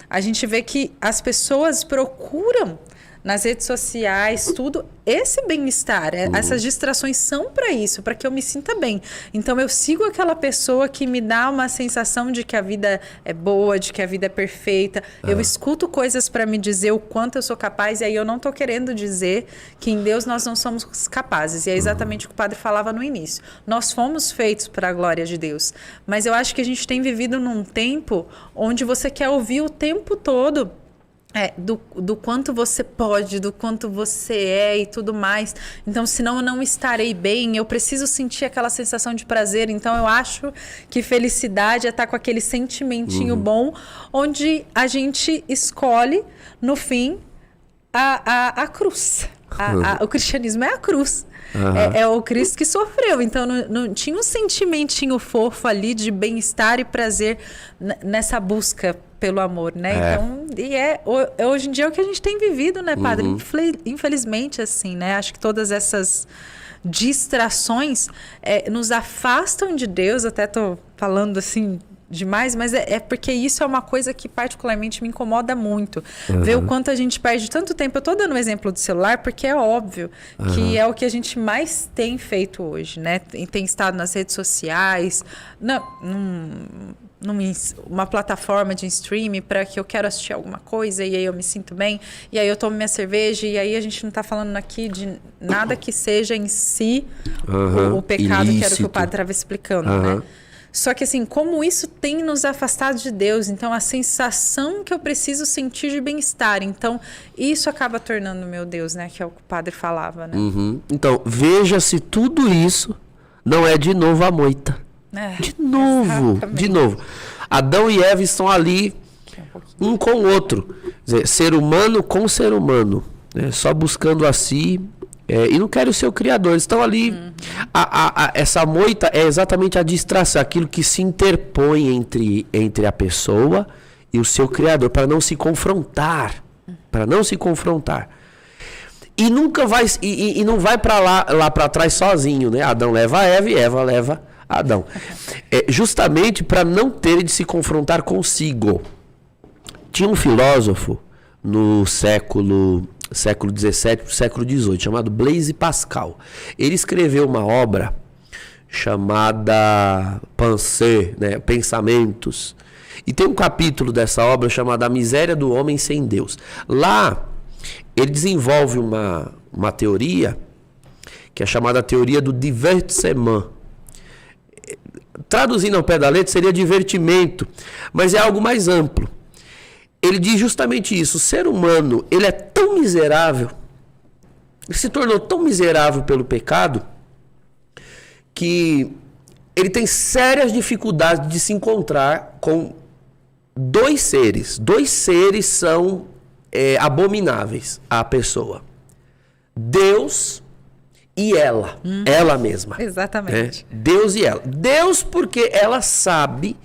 a gente vê que as pessoas procuram nas redes sociais, tudo, esse bem-estar, essas distrações são para isso, para que eu me sinta bem. Então eu sigo aquela pessoa que me dá uma sensação de que a vida é boa, de que a vida é perfeita. Eu escuto coisas para me dizer o quanto eu sou capaz, e aí eu não estou querendo dizer que em Deus nós não somos capazes. E é exatamente o que o padre falava no início. Nós fomos feitos para a glória de Deus. Mas eu acho que a gente tem vivido num tempo onde você quer ouvir o tempo todo do quanto você pode, do quanto você é e tudo mais. Então, senão eu não estarei bem, eu preciso sentir aquela sensação de prazer. Então, eu acho que felicidade é estar com aquele sentimentinho bom, onde a gente escolhe, no fim, a cruz. O cristianismo é a cruz. É o Cristo que sofreu. Então não tinha um sentimentinho fofo ali de bem-estar e prazer nessa busca pelo amor, né? Então, hoje em dia é o que a gente tem vivido, né, padre? Infelizmente, assim, né? Acho que todas essas distrações nos afastam de Deus. Até tô falando assim demais, mas é porque isso é uma coisa que particularmente me incomoda muito. Ver o quanto a gente perde tanto tempo. Eu tô dando o exemplo do celular porque é óbvio que é o que a gente mais tem feito hoje, né? Tem estado nas redes sociais, uma plataforma de streaming para que eu quero assistir alguma coisa e aí eu me sinto bem, e aí eu tomo minha cerveja, e aí a gente não está falando aqui de nada que seja em si o pecado, ilícito, que era o que o padre estava explicando, né? Só que assim, como isso tem nos afastado de Deus, então a sensação que eu preciso sentir de bem-estar, então isso acaba tornando meu Deus, né? Que é o que o padre falava, né? Então, veja se tudo isso não é de novo a moita. De novo, de novo. Adão e Eva estão ali, um com o outro. Quer dizer, ser humano com ser humano. Né? Só buscando a si. E não querem o seu criador. Eles estão ali. Essa moita é exatamente a distração, aquilo que se interpõe entre a pessoa e o seu criador, para não se confrontar. Para não se confrontar. E nunca vai. E não vai para lá para trás sozinho, né? Adão leva Eva e Eva leva Adão. Justamente para não terem de se confrontar consigo. Tinha um filósofo no século XVII para o século XVIII, chamado Blaise Pascal. Ele escreveu uma obra chamada Pensées, né? Pensamentos. E tem um capítulo dessa obra chamado A Miséria do Homem Sem Deus. Lá, ele desenvolve uma teoria que é chamada teoria do divertissement. Traduzindo ao pé da letra, seria divertimento, mas é algo mais amplo. Ele diz justamente isso. O ser humano, ele é tão miserável, ele se tornou tão miserável pelo pecado, que ele tem sérias dificuldades de se encontrar com dois seres. Dois seres são abomináveis à pessoa: Deus e ela. Ela mesma. Exatamente. Né? Deus e ela. Deus, porque ela sabe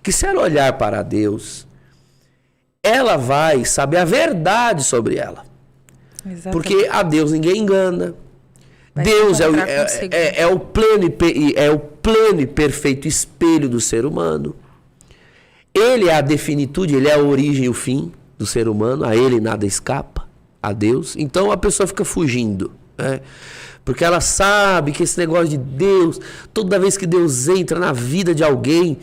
que se ela olhar para Deus, ela vai saber a verdade sobre ela. Exatamente. Porque a Deus ninguém engana. Vai Deus é o pleno e perfeito espelho do ser humano. Ele é a definitude, ele é a origem e o fim do ser humano. A ele nada escapa, a Deus. Então a pessoa fica fugindo, né? Porque ela sabe que esse negócio de Deus, toda vez que Deus entra na vida de alguém,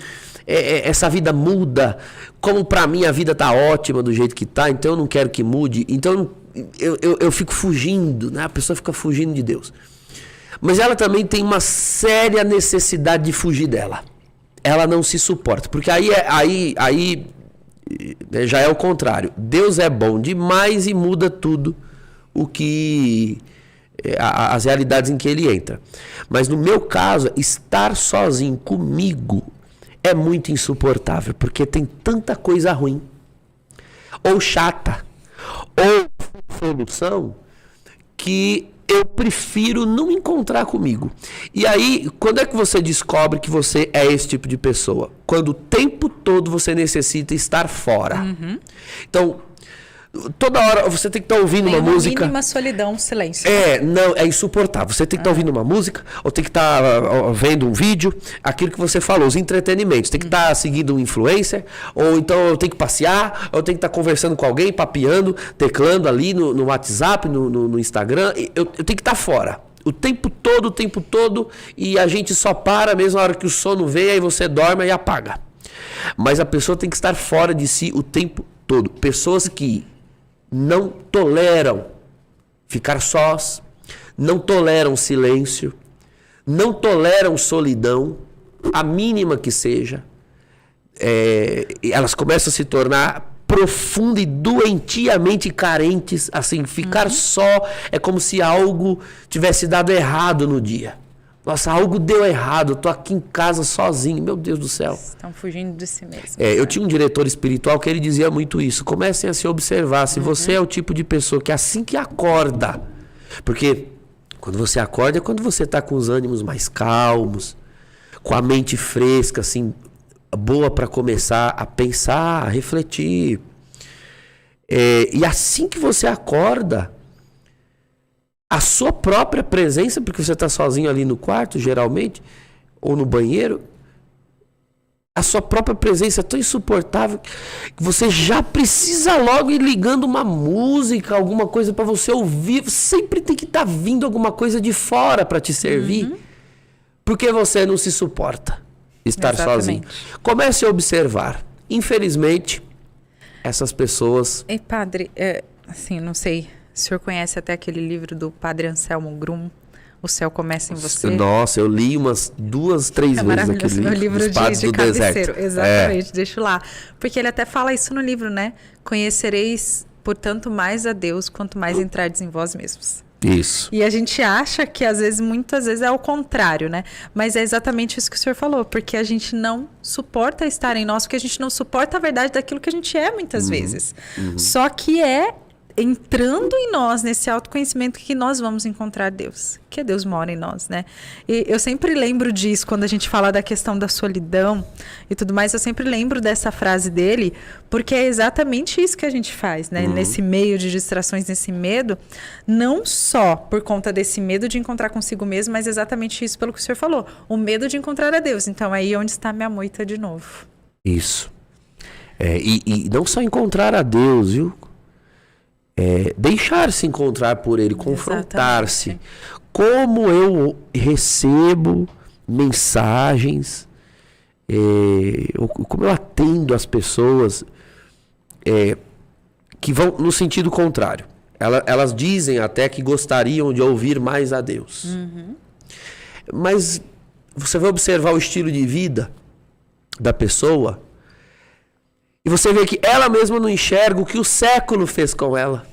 essa vida muda. Como para mim a vida tá ótima do jeito que tá, então eu não quero que mude. Então eu fico fugindo, né? A pessoa fica fugindo de Deus. Mas ela também tem uma séria necessidade de fugir dela. Ela não se suporta. Porque aí já é o contrário. Deus é bom demais e muda tudo o que... as realidades em que ele entra. Mas no meu caso, estar sozinho comigo é muito insuportável, porque tem tanta coisa ruim, ou chata, ou solução, que eu prefiro não encontrar comigo. E aí, quando é que você descobre que você é esse tipo de pessoa? Quando o tempo todo você necessita estar fora. Então, toda hora você tem que estar ouvindo uma música. Mínima solidão, silêncio. Não, é insuportável. Você tem que estar ouvindo uma música, ou tem que estar vendo um vídeo, aquilo que você falou, os entretenimentos. Tem que estar seguindo um influencer, ou então eu tenho que passear, ou eu tenho que estar conversando com alguém, papeando, teclando ali no WhatsApp, no Instagram. Eu tenho que estar fora. O tempo todo, e a gente só para mesmo na hora que o sono vem, aí você dorme e apaga. Mas a pessoa tem que estar fora de si o tempo todo. Pessoas que não toleram ficar sós, não toleram silêncio, não toleram solidão, a mínima que seja. Elas começam a se tornar profunda e doentiamente carentes. Assim, ficar só é como se algo tivesse dado errado no dia. Nossa, algo deu errado, eu tô aqui em casa sozinho, meu Deus do céu. Estão fugindo de si mesmos. Eu tinha um diretor espiritual que ele dizia muito isso. Comecem a se observar, se você é o tipo de pessoa que assim que acorda, porque quando você acorda é quando você tá com os ânimos mais calmos, com a mente fresca, assim, boa para começar a pensar, a refletir. E assim que você acorda, a sua própria presença, porque você está sozinho ali no quarto, geralmente, ou no banheiro, a sua própria presença é tão insuportável que você já precisa logo ir ligando uma música, alguma coisa para você ouvir. Sempre tem que estar vindo alguma coisa de fora para te servir, porque você não se suporta estar sozinho. Comece a observar. Infelizmente, essas pessoas... Ei, padre, assim, não sei... O senhor conhece até aquele livro do padre Anselmo Grum, O Céu Começa em Você? Nossa, eu li umas 2, 3 vezes aquele livro. Meu livro de cabeceiro. Deserto. Exatamente, deixo lá. Porque ele até fala isso no livro, né? Conhecereis, portanto, mais a Deus, quanto mais entrardes em vós mesmos. Isso. E a gente acha que muitas vezes é o contrário, né? Mas é exatamente isso que o senhor falou, porque a gente não suporta estar em nós, porque a gente não suporta a verdade daquilo que a gente é muitas vezes. Só que é entrando em nós, nesse autoconhecimento, que nós vamos encontrar Deus, que Deus mora em nós, né? E eu sempre lembro disso, quando a gente fala da questão da solidão e tudo mais, eu sempre lembro dessa frase dele, porque é exatamente isso que a gente faz, né? Nesse meio de distrações, nesse medo, não só por conta desse medo de encontrar consigo mesmo, mas exatamente isso pelo que o senhor falou, o medo de encontrar a Deus. Então, aí é onde está minha moita de novo. Isso. E não só encontrar a Deus, viu? Deixar-se encontrar por Ele, confrontar-se. Como eu recebo mensagens, como eu atendo as pessoas que vão no sentido contrário. Elas dizem até que gostariam de ouvir mais a Deus. Mas você vai observar o estilo de vida da pessoa e você vê que ela mesma não enxerga o que o século fez com ela.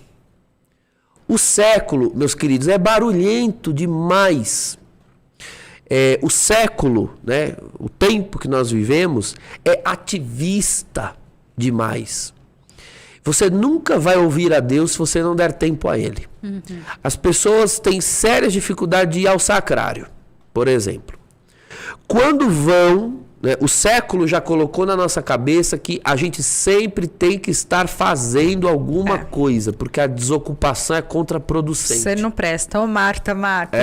O século, meus queridos, é barulhento demais. O século, né, o tempo que nós vivemos, é ativista demais. Você nunca vai ouvir a Deus se você não der tempo a Ele. As pessoas têm sérias dificuldades de ir ao sacrário, por exemplo. Quando vão, né, o século já colocou na nossa cabeça que a gente sempre tem que estar fazendo alguma coisa, porque a desocupação é contraproducente. Você não presta, ô Marta. Marta.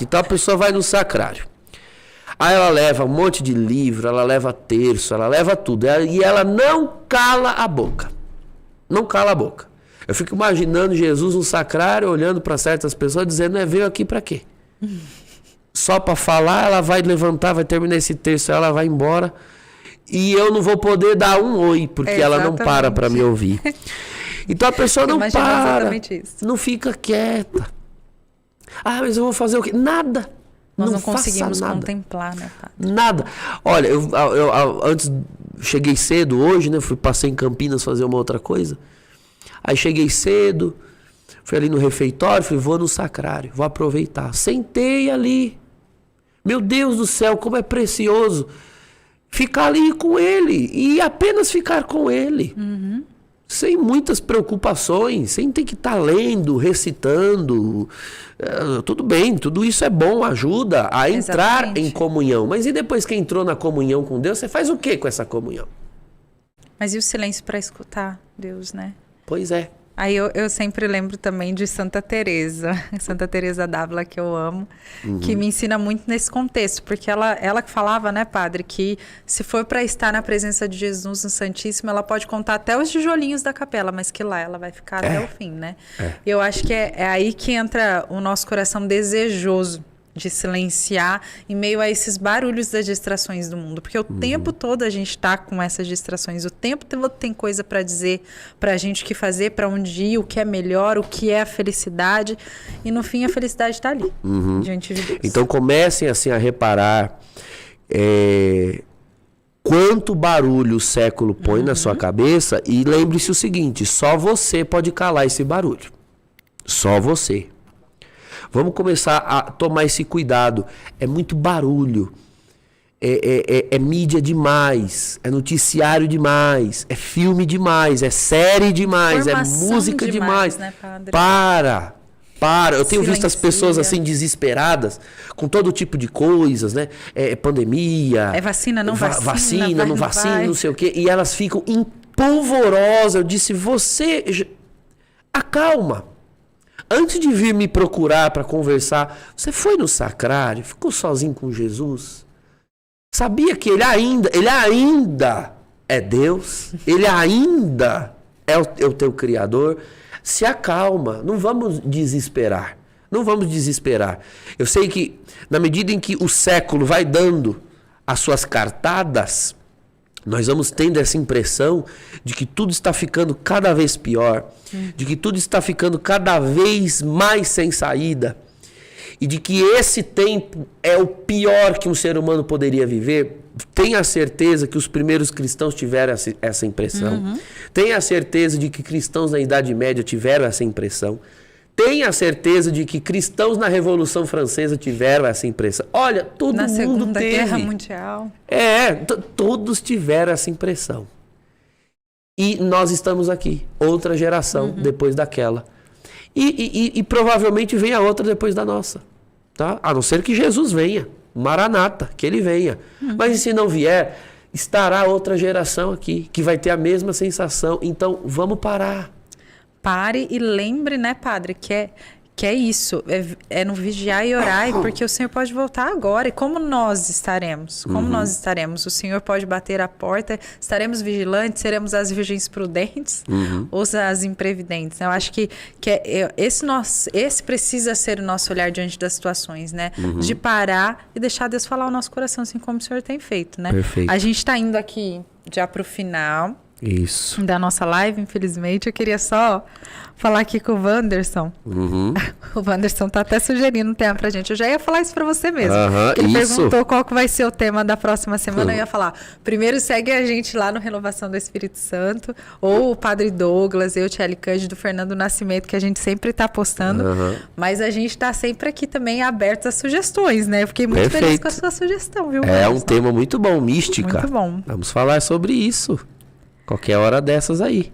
Então a pessoa vai no sacrário. Aí ela leva um monte de livro, ela leva terço, ela leva tudo. E ela não cala a boca. Não cala a boca. Eu fico imaginando Jesus no sacrário, olhando para certas pessoas, dizendo, veio aqui para quê? Só para falar, ela vai levantar, vai terminar esse texto, ela vai embora. E eu não vou poder dar um oi, porque ela não para me ouvir. Então a pessoa não para, não fica quieta. Mas eu vou fazer o quê? Nada. Nós não conseguimos contemplar, né, padre? Nada. Olha, eu antes cheguei cedo hoje, né? Passei em Campinas fazer uma outra coisa. Aí cheguei cedo, fui ali no refeitório, falei, vou no sacrário, vou aproveitar. Sentei ali. Meu Deus do céu, como é precioso ficar ali com Ele. E apenas ficar com Ele. Sem muitas preocupações, sem ter que estar lendo, recitando. Tudo bem, tudo isso é bom, ajuda a entrar em comunhão. Mas e depois que entrou na comunhão com Deus, você faz o que com essa comunhão? Mas e o silêncio para escutar Deus, né? Pois é. Aí eu sempre lembro também de Santa Teresa d'Ávila, que eu amo, que me ensina muito nesse contexto, porque ela que falava, né, padre, que se for para estar na presença de Jesus no Santíssimo, ela pode contar até os tijolinhos da capela, mas que lá ela vai ficar até o fim, né? Eu acho que é aí que entra o nosso coração desejoso de silenciar em meio a esses barulhos das distrações do mundo, porque o tempo todo a gente está com essas distrações, o tempo todo tem coisa para dizer, para a gente o que fazer, para onde ir, o que é melhor, o que é a felicidade, e no fim a felicidade está ali, diante de Deus. Então comecem assim a reparar quanto barulho o século põe na sua cabeça, e lembre-se o seguinte, só você pode calar esse barulho, só você. Vamos começar a tomar esse cuidado. É muito barulho. É mídia demais. É noticiário demais. É filme demais. É série demais. Informação é música demais. Né, padre? Para. Eu tenho visto as pessoas assim desesperadas com todo tipo de coisas, né? Pandemia. Vacina, não vacina. Vacina, não vacina, não sei o quê. E elas ficam empolvorosas. Eu disse, você acalma. Antes de vir me procurar para conversar, você foi no sacrário, ficou sozinho com Jesus? Sabia que ele ainda é Deus? Ele ainda é o teu Criador? Se acalma, não vamos desesperar. Eu sei que na medida em que o século vai dando as suas cartadas, nós vamos tendo essa impressão de que tudo está ficando cada vez pior, de que tudo está ficando cada vez mais sem saída, e de que esse tempo é o pior que um ser humano poderia viver. Tenha certeza que os primeiros cristãos tiveram essa impressão. Tenha certeza de que cristãos na Idade Média tiveram essa impressão. tenha certeza de que cristãos na Revolução Francesa tiveram essa impressão. Olha, todo Na mundo Segunda teve. Guerra Mundial. Todos tiveram essa impressão. E nós estamos aqui, outra geração depois daquela. E provavelmente vem a outra depois da nossa. Tá? A não ser que Jesus venha. Maranata, que ele venha. Mas e se não vier, estará outra geração aqui, que vai ter a mesma sensação. Então, vamos parar. Pare e lembre, né, padre, que é isso, é no vigiar e orar, porque o Senhor pode voltar agora. E como nós estaremos? Como nós estaremos? O Senhor pode bater a porta, estaremos vigilantes, seremos as virgens prudentes ou as imprevidentes? Eu acho que esse precisa ser o nosso olhar diante das situações, né? De parar e deixar Deus falar o nosso coração, assim como o Senhor tem feito, né? Perfeito. A gente está indo aqui já para o final Isso. da nossa live, infelizmente. Eu queria só falar aqui com o Wanderson. O Wanderson tá até sugerindo um tema pra gente. Eu já ia falar isso pra você mesmo. Ele perguntou qual que vai ser o tema da próxima semana. Eu ia falar, primeiro segue a gente lá no Renovação do Espírito Santo, ou o Padre Douglas, eu, Tchelle Cândido, Fernando Nascimento, que a gente sempre tá postando. Mas a gente tá sempre aqui também aberto às sugestões, né? Eu fiquei muito feliz com a sua sugestão, viu, É Wanderson? um tema muito bom, mística. Muito bom. Vamos falar sobre isso. Qualquer hora dessas aí.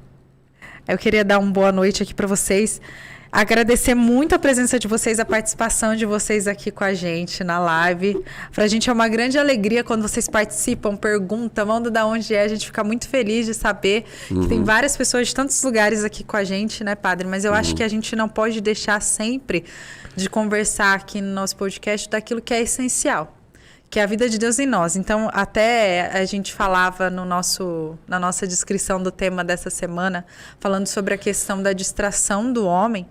Eu queria dar uma boa noite aqui para vocês. Agradecer muito a presença de vocês, a participação de vocês aqui com a gente na live. Pra gente é uma grande alegria quando vocês participam, perguntam, mandam de onde é. A gente fica muito feliz de saber que tem várias pessoas de tantos lugares aqui com a gente, né, padre? Mas eu acho que a gente não pode deixar sempre de conversar aqui no nosso podcast daquilo que é essencial, que é a vida de Deus em nós. Então, até a gente falava na nossa descrição do tema dessa semana, falando sobre a questão da distração do homem.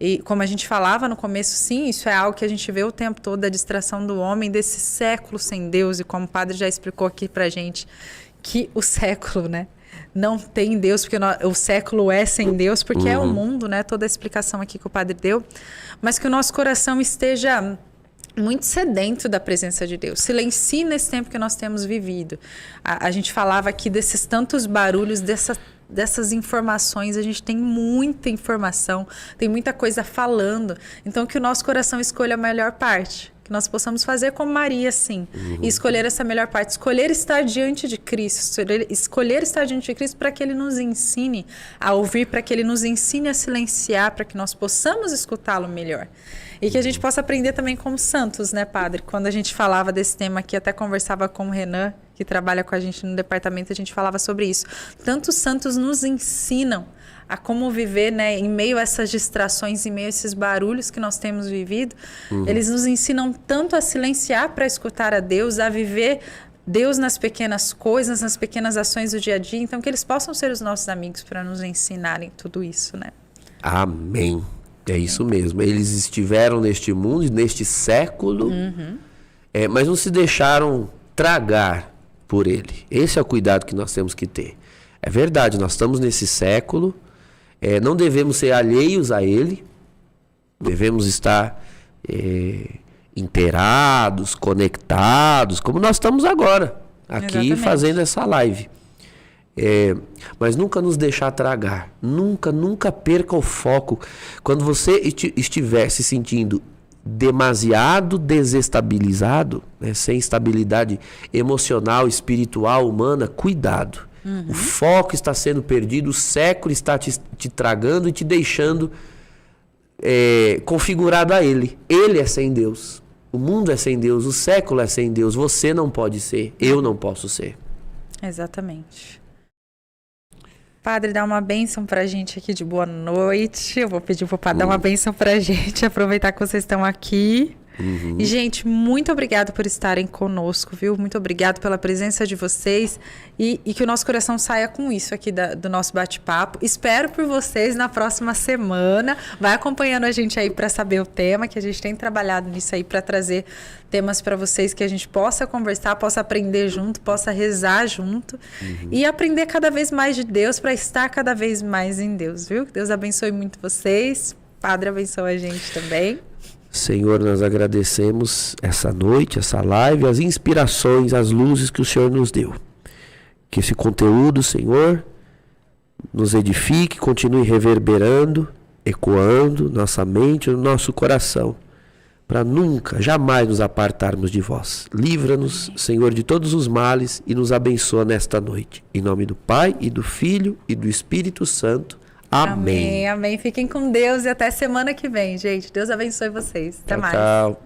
E como a gente falava no começo, sim, isso é algo que a gente vê o tempo todo, da distração do homem, desse século sem Deus. E como o padre já explicou aqui pra gente, que o século, né, não tem Deus, porque o século é sem Deus, porque é o mundo, né? Toda a explicação aqui que o padre deu. Mas que o nosso coração esteja muito sedento da presença de Deus. Silencie nesse tempo que nós temos vivido. A gente falava aqui desses tantos barulhos, dessas informações. A gente tem muita informação, tem muita coisa falando. Então, que o nosso coração escolha a melhor parte. Que nós possamos fazer como Maria, sim. E escolher essa melhor parte. Escolher estar diante de Cristo. Escolher estar diante de Cristo para que Ele nos ensine a ouvir, para que Ele nos ensine a silenciar, para que nós possamos escutá-lo melhor. E que a gente possa aprender também como santos, né, padre? Quando a gente falava desse tema aqui, até conversava com o Renan, que trabalha com a gente no departamento, a gente falava sobre isso. Tantos santos nos ensinam a como viver, né, em meio a essas distrações, em meio a esses barulhos que nós temos vivido. Eles nos ensinam tanto a silenciar para escutar a Deus, a viver Deus nas pequenas coisas, nas pequenas ações do dia a dia. Então, que eles possam ser os nossos amigos para nos ensinarem tudo isso, né? Amém. É isso mesmo. Eles estiveram neste mundo, neste século, mas não se deixaram tragar por ele. Esse é o cuidado que nós temos que ter. É verdade, nós estamos nesse século, não devemos ser alheios a ele, devemos estar inteirados, conectados, como nós estamos agora, aqui Exatamente. fazendo essa live. Mas nunca nos deixar tragar, nunca perca o foco. Quando você estiver se sentindo demasiado desestabilizado, né, sem estabilidade emocional, espiritual, humana, cuidado. O foco está sendo perdido, o século está te tragando e te deixando configurado a ele. Ele é sem Deus, o mundo é sem Deus, o século é sem Deus. Você não pode ser, eu não posso ser. Exatamente. Padre, dá uma bênção pra gente aqui de boa noite. Eu vou pedir pro padre dar uma bênção pra gente, aproveitar que vocês estão aqui. E, gente, muito obrigado por estarem conosco, viu? Muito obrigado pela presença de vocês e que o nosso coração saia com isso aqui do nosso bate-papo. Espero por vocês na próxima semana. Vai acompanhando a gente aí para saber o tema, que a gente tem trabalhado nisso aí para trazer temas para vocês que a gente possa conversar, possa aprender junto, possa rezar junto e aprender cada vez mais de Deus para estar cada vez mais em Deus, viu? Que Deus abençoe muito vocês. Padre, abençoe a gente também. Senhor, nós agradecemos essa noite, essa live, as inspirações, as luzes que o Senhor nos deu. Que esse conteúdo, Senhor, nos edifique, continue reverberando ecoando nossa mente, no nosso coração, para nunca, jamais nos apartarmos de vós. Livra-nos, Senhor, de todos os males e nos abençoa nesta noite. Em nome do Pai, e do Filho, e do Espírito Santo. Amém. Amém, amém. Fiquem com Deus e até semana que vem, gente. Deus abençoe vocês. Até Tchau, mais. tchau.